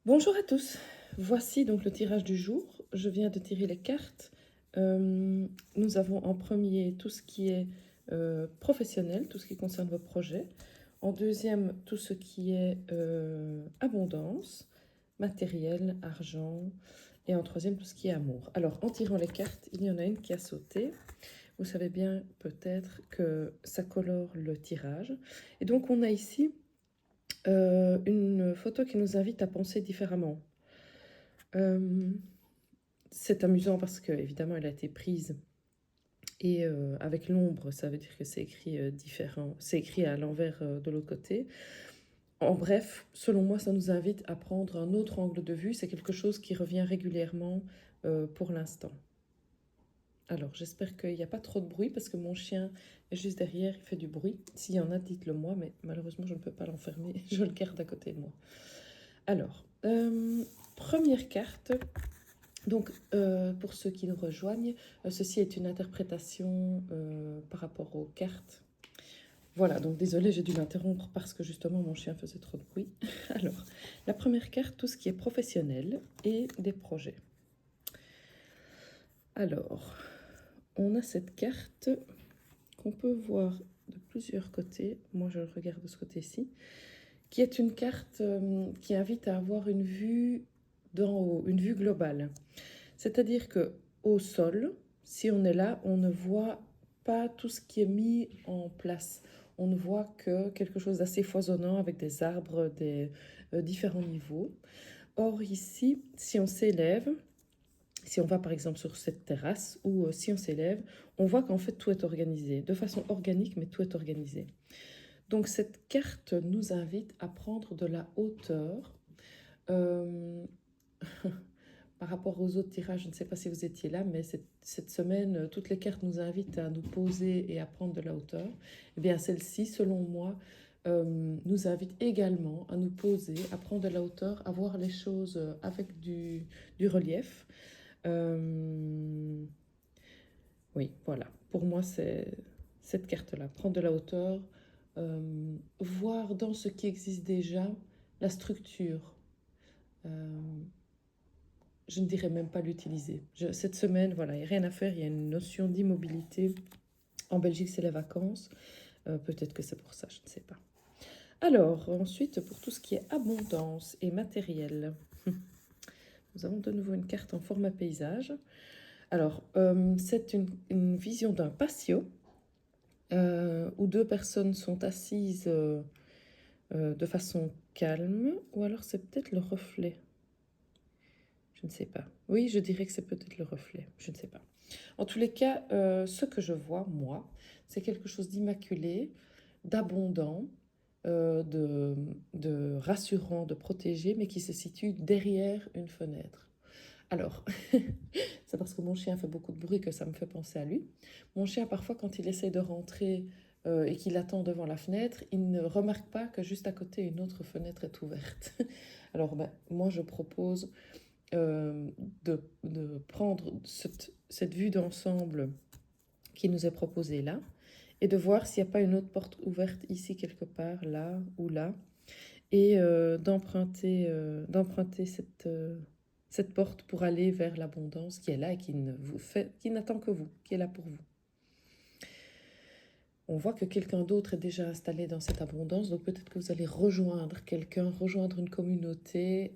Bonjour à tous, voici donc le tirage du jour. Je viens de tirer les cartes. Nous avons en premier tout ce qui est professionnel, tout ce qui concerne vos projets. En deuxième, tout ce qui est abondance, matériel, argent. Et en troisième, tout ce qui est amour. Alors, en tirant les cartes, il y en a une qui a sauté. Vous savez bien peut-être que ça colore le tirage. Et donc, on a ici une photo qui nous invite à penser différemment. Euh, c'est amusant parce que évidemment elle a été prise et avec l'ombre, ça veut dire que c'est écrit différent, c'est écrit à l'envers de l'autre côté. En bref, selon moi, ça nous invite à prendre un autre angle de vue. C'est quelque chose qui revient régulièrement pour l'instant. Alors, j'espère qu'il n'y a pas trop de bruit parce que mon chien est juste derrière, il fait du bruit. S'il y en a, dites-le moi, mais malheureusement, je ne peux pas l'enfermer. Je le garde à côté de moi. Alors, première carte. Donc, pour ceux qui nous rejoignent, ceci est une interprétation par rapport aux cartes. Voilà, donc désolé, j'ai dû l'interrompre parce que justement mon chien faisait trop de bruit. Alors, la première carte, tout ce qui est professionnel et des projets. Alors, on a cette carte qu'on peut voir de plusieurs côtés. Moi, je le regarde de ce côté-ci, qui est une carte qui invite à avoir une vue d'en haut, une vue globale. C'est-à-dire que au sol, si on est là, on ne voit pas tout ce qui est mis en place. On ne voit que quelque chose d'assez foisonnant avec des arbres, des différents niveaux. Or ici, si on s'élève, si on va par exemple sur cette terrasse ou si on s'élève, on voit qu'en fait tout est organisé, de façon organique, mais tout est organisé. Donc cette carte nous invite à prendre de la hauteur. Euh, Par rapport aux autres tirages, je ne sais pas si vous étiez là, mais cette semaine, toutes les cartes nous invitent à nous poser et à prendre de la hauteur. Eh bien, celle-ci, selon moi, nous invite également à nous poser, à prendre de la hauteur, à voir les choses avec du relief. Euh, oui, voilà. Pour moi, c'est cette carte-là. Prendre de la hauteur, voir dans ce qui existe déjà la structure. Euh, je ne dirais même pas l'utiliser. Cette semaine, voilà, il n'y a rien à faire, il y a une notion d'immobilité. En Belgique, c'est les vacances. Peut-être que c'est pour ça, je ne sais pas. Alors, ensuite, pour tout ce qui est abondance et matériel, nous avons de nouveau une carte en format paysage. Alors, c'est une vision d'un patio où deux personnes sont assises de façon calme, ou alors c'est peut-être le reflet. Je ne sais pas. Oui, je dirais que c'est peut-être le reflet. Je ne sais pas. En tous les cas, ce que je vois, moi, c'est quelque chose d'immaculé, d'abondant, de rassurant, de protégé, mais qui se situe derrière une fenêtre. Alors, c'est parce que mon chien fait beaucoup de bruit que ça me fait penser à lui. Mon chien, parfois, quand il essaie de rentrer et qu'il attend devant la fenêtre, il ne remarque pas que juste à côté, une autre fenêtre est ouverte. Alors, ben, moi, je propose euh, de prendre cette vue d'ensemble qui nous est proposée là et de voir s'il n'y a pas une autre porte ouverte ici quelque part, là ou là, et d'emprunter cette porte pour aller vers l'abondance qui est là et qui ne vous fait, qui n'attend que vous, qui est là pour vous. On voit que quelqu'un d'autre est déjà installé dans cette abondance, donc peut-être que vous allez rejoindre quelqu'un, rejoindre une communauté.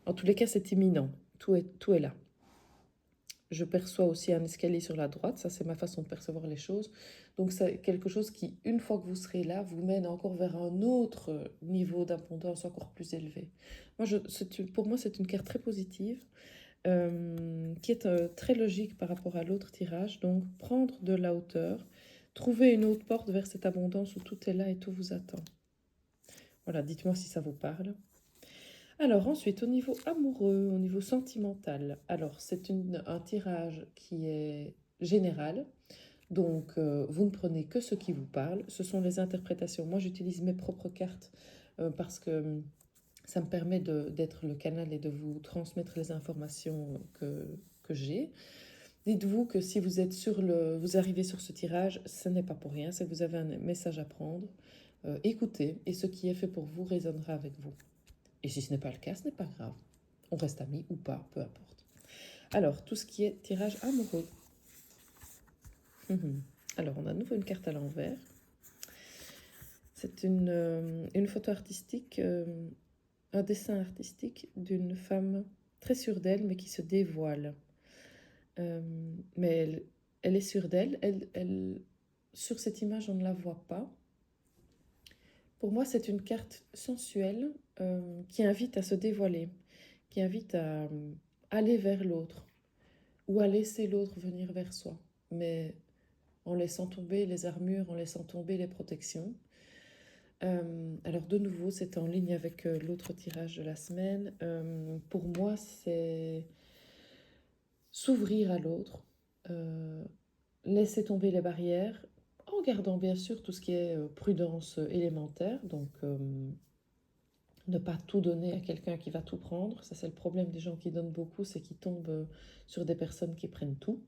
En tous les cas, c'est imminent. Tout est là. Je perçois aussi un escalier sur la droite, ça c'est ma façon de percevoir les choses. Donc c'est quelque chose qui, une fois que vous serez là, vous mène encore vers un autre niveau d'abondance encore plus élevé. Pour moi, c'est une carte très positive, qui est très logique par rapport à l'autre tirage. Donc prendre de la hauteur, trouver une autre porte vers cette abondance où tout est là et tout vous attend. Voilà, dites-moi si ça vous parle. Alors ensuite, au niveau amoureux, au niveau sentimental, alors c'est un tirage qui est général, donc vous ne prenez que ce qui vous parle, ce sont les interprétations. Moi j'utilise mes propres cartes parce que ça me permet d'être le canal et de vous transmettre les informations que j'ai. Dites-vous que si vous êtes vous arrivez sur ce tirage, ce n'est pas pour rien, c'est que vous avez un message à prendre. Écoutez et ce qui est fait pour vous résonnera avec vous. Et si ce n'est pas le cas, ce n'est pas grave. On reste amis ou pas, peu importe. Alors, tout ce qui est tirage amoureux. Alors, on a de nouveau une carte à l'envers. C'est une photo artistique, un dessin artistique d'une femme très sûre d'elle, mais qui se dévoile. Mais elle est sûre d'elle. Sur cette image, on ne la voit pas. Pour moi, c'est une carte sensuelle qui invite à se dévoiler, qui invite à aller vers l'autre ou à laisser l'autre venir vers soi, mais en laissant tomber les armures, en laissant tomber les protections. Alors de nouveau, c'est en ligne avec l'autre tirage de la semaine. Pour moi, c'est s'ouvrir à l'autre, laisser tomber les barrières, en gardant bien sûr tout ce qui est prudence élémentaire, donc ne pas tout donner à quelqu'un qui va tout prendre. Ça, c'est le problème des gens qui donnent beaucoup, c'est qu'ils tombent sur des personnes qui prennent tout.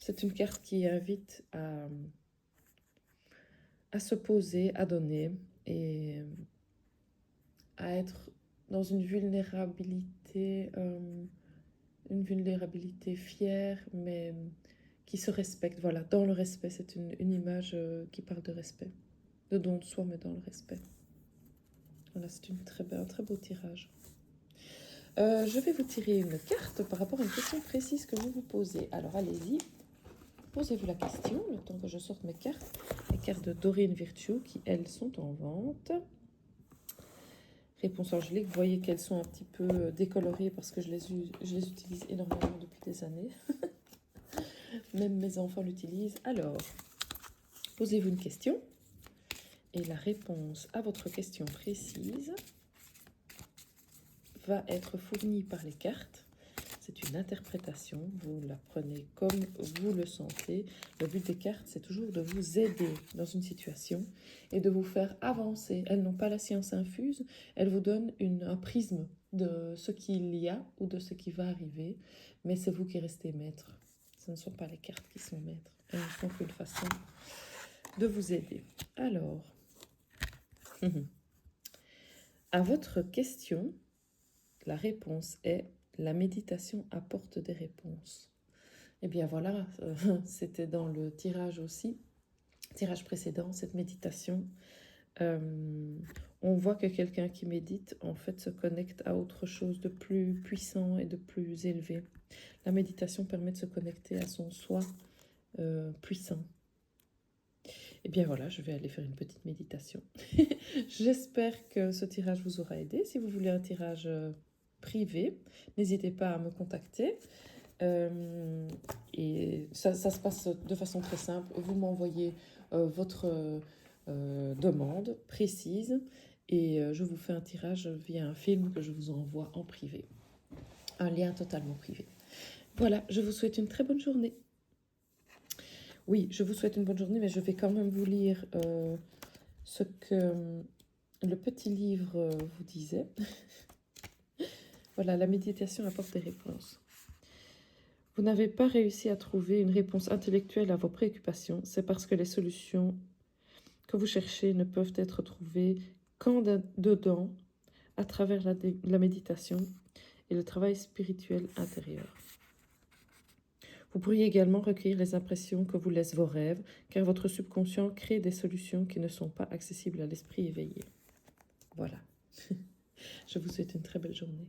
C'est une carte qui invite à se poser, à donner et à être dans une vulnérabilité fière, mais qui se respecte. Voilà, dans le respect, c'est une image qui parle de respect, de don de soi, mais dans le respect. Voilà, c'est un très beau tirage. Je vais vous tirer une carte par rapport à une question précise que vous vous posez. Alors, allez-y, posez-vous la question, le temps que je sorte mes cartes. Les cartes de Doreen Virtue, qui, elles, sont en vente. Réponse angélique, vous voyez qu'elles sont un petit peu décolorées parce que je les utilise énormément depuis des années. Même mes enfants l'utilisent. Alors, posez-vous une question. Et la réponse à votre question précise va être fournie par les cartes. C'est une interprétation, vous la prenez comme vous le sentez. Le but des cartes, c'est toujours de vous aider dans une situation et de vous faire avancer. Elles n'ont pas la science infuse, elles vous donnent un prisme de ce qu'il y a ou de ce qui va arriver, mais c'est vous qui restez maître. Ce ne sont pas les cartes qui sont maîtres, elles ne sont qu'une façon de vous aider. Alors, à votre question, la réponse est: la méditation apporte des réponses. Et bien voilà, c'était dans le tirage aussi, tirage précédent, cette méditation. On voit que quelqu'un qui médite, en fait, se connecte à autre chose de plus puissant et de plus élevé. La méditation permet de se connecter à son soi puissant. Et bien voilà, je vais aller faire une petite méditation. J'espère que ce tirage vous aura aidé. Si vous voulez un tirage privé, n'hésitez pas à me contacter. Et ça se passe de façon très simple. Vous m'envoyez votre demande précise et je vous fais un tirage via un film que je vous envoie en privé. Un lien totalement privé. Voilà, je vous souhaite une très bonne journée. Oui, je vous souhaite une bonne journée, mais je vais quand même vous lire ce que le petit livre vous disait. Voilà, la méditation apporte des réponses. Vous n'avez pas réussi à trouver une réponse intellectuelle à vos préoccupations, c'est parce que les solutions que vous cherchez ne peuvent être trouvées qu'en dedans, à travers la méditation et le travail spirituel intérieur. Vous pourriez également recueillir les impressions que vous laissent vos rêves, car votre subconscient crée des solutions qui ne sont pas accessibles à l'esprit éveillé. Voilà. Je vous souhaite une très belle journée.